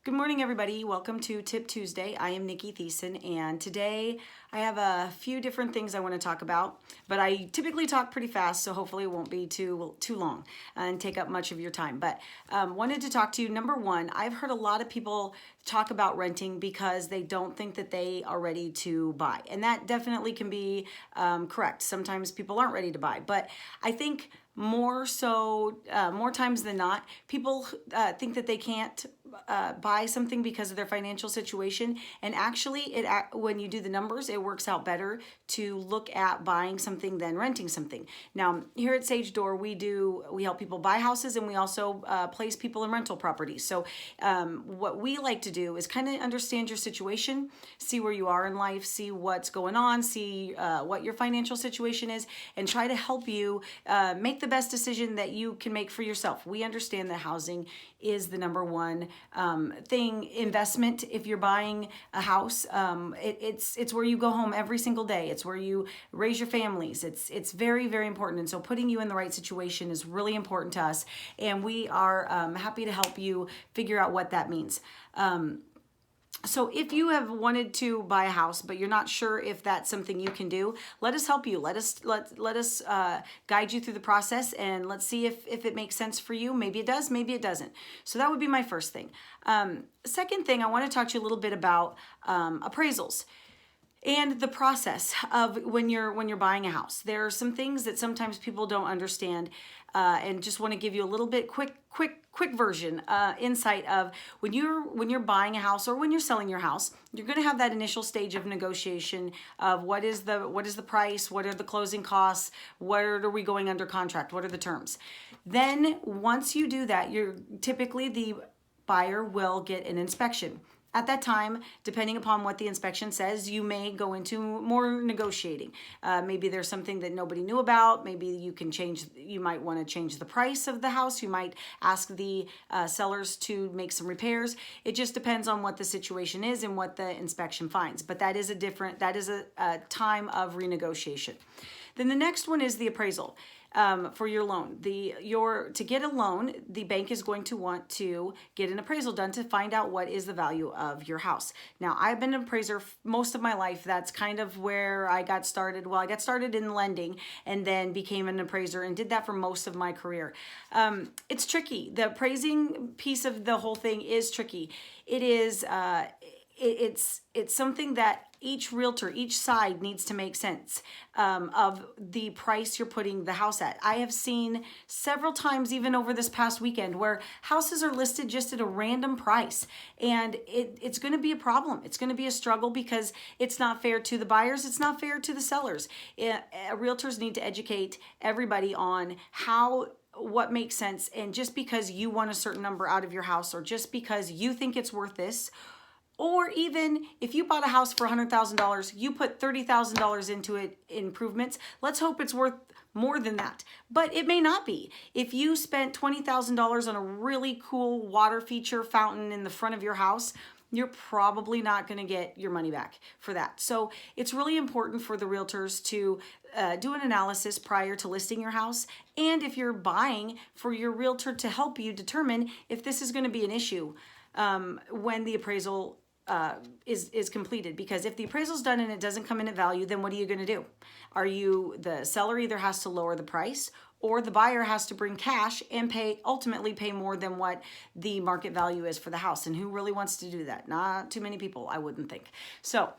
Good morning, everybody. Welcome to Tip Tuesday. I am Nicki Thiessen, and today I have a few different things I want to talk about, but I typically talk pretty fast, so hopefully it won't be too long and take up much of your time. But wanted to talk to you. Number one, I've heard a lot of people talk about renting because they don't think that they are ready to buy, and that definitely can be correct. Sometimes people aren't ready to buy, but I think more times than not, people think that they can't buy something because of their financial situation. And actually, when you do the numbers, it works out better to look at buying something than renting something. Now, here at Sage Door, we help people buy houses, and we also place people in rental properties. So what we like to do is kind of understand your situation, see where you are in life, see what's going on, see what your financial situation is, and try to help you make the best decision that you can make for yourself. We understand that housing is the number one investment. If you're buying a house, it's where you go home every single day. It's where you raise your families. It's very, very important. And so putting you in the right situation is really important to us. And we are happy to help you figure out what that means. So if you have wanted to buy a house, but you're not sure if that's something you can do, let us help you. Let us guide you through the process, and let's see if it makes sense for you. Maybe it does, maybe it doesn't. So that would be my first thing. Second thing, I want to talk to you a little bit about appraisals and the process of when you're buying a house. There are some things that sometimes people don't understand, and just want to give you a little bit quick version insight of when you're buying a house or when you're selling your house. You're going to have that initial stage of negotiation of what is the price, what are the closing costs, what are we going under contract, what are the terms. Then once you do that, typically the buyer will get an inspection. At that time, depending upon what the inspection says, you may go into more negotiating. Maybe there's something that nobody knew about. Maybe you might want to change the price of the house. You might ask the sellers to make some repairs. It just depends on what the situation is and what the inspection finds. But that is a time of renegotiation. Then the next one is the appraisal. For your loan. To get a loan, the bank is going to want to get an appraisal done to find out what is the value of your house. Now, I've been an appraiser most of my life. That's kind of where I got started. Well, I got started in lending and then became an appraiser and did that for most of my career. It's tricky. The appraising piece of the whole thing is tricky. It is it's something that each realtor, each side needs to make sense of the price you're putting the house at. I have seen several times, even over this past weekend, where houses are listed just at a random price. And it's going to be a problem. It's going to be a struggle because it's not fair to the buyers. It's not fair to the sellers. Realtors need to educate everybody on what makes sense. And just because you want a certain number out of your house, or just because you think it's worth this, or even if you bought a house for $100,000, you put $30,000 into it improvements. Let's hope it's worth more than that. But it may not be. If you spent $20,000 on a really cool water feature fountain in the front of your house, you're probably not going to get your money back for that. So it's really important for the realtors to do an analysis prior to listing your house. And if you're buying, for your realtor to help you determine if this is going to be an issue when the appraisal is completed. Because if the appraisal's done and it doesn't come in at value, then what are you going to do? The seller either has to lower the price, or the buyer has to bring cash and ultimately pay more than what the market value is for the house. And who really wants to do that? Not too many people, I wouldn't think. So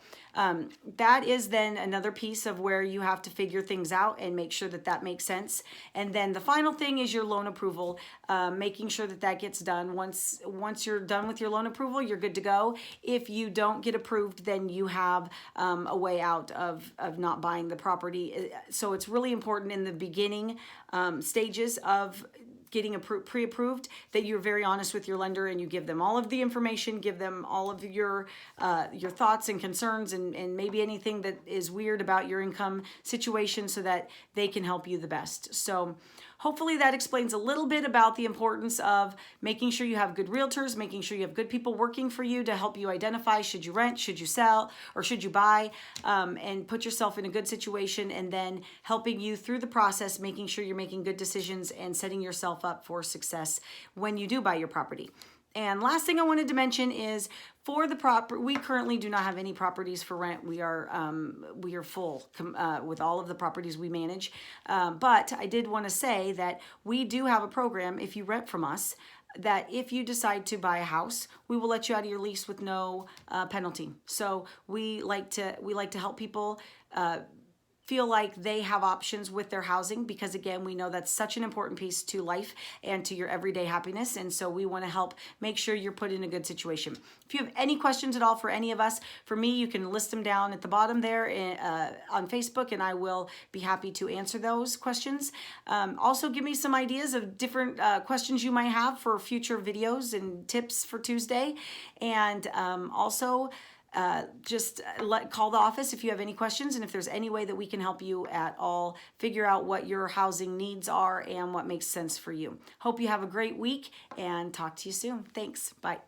that is then another piece of where you have to figure things out and make sure that that makes sense. And then the final thing is your loan approval, making sure that that gets done. Once you're done with your loan approval, you're good to go. If you don't get approved, then you have a way out of not buying the property. So it's really important in the beginning stages of getting pre-approved that you're very honest with your lender and you give them all of the information, give them all of your thoughts and concerns and maybe anything that is weird about your income situation so that they can help you the best. So hopefully that explains a little bit about the importance of making sure you have good realtors, making sure you have good people working for you to help you identify should you rent, should you sell, or should you buy, and put yourself in a good situation, and then helping you through the process, making sure you're making good decisions and setting yourself up for success when you do buy your property. And last thing I wanted to mention is for the we currently do not have any properties for rent. We are full with all of the properties we manage. But I did want to say that we do have a program if you rent from us, that if you decide to buy a house, we will let you out of your lease with no penalty. So we like to help people feel like they have options with their housing, because again, we know that's such an important piece to life and to your everyday happiness. And so we want to help make sure you're put in a good situation. If you have any questions at all for any of us, for me, you can list them down at the bottom there on Facebook, and I will be happy to answer those questions. Also, give me some ideas of different questions you might have for future videos and tips for Tuesday. And also, just call the office if you have any questions, and if there's any way that we can help you at all figure out what your housing needs are and what makes sense for you. Hope you have a great week, and talk to you soon. Thanks. Bye.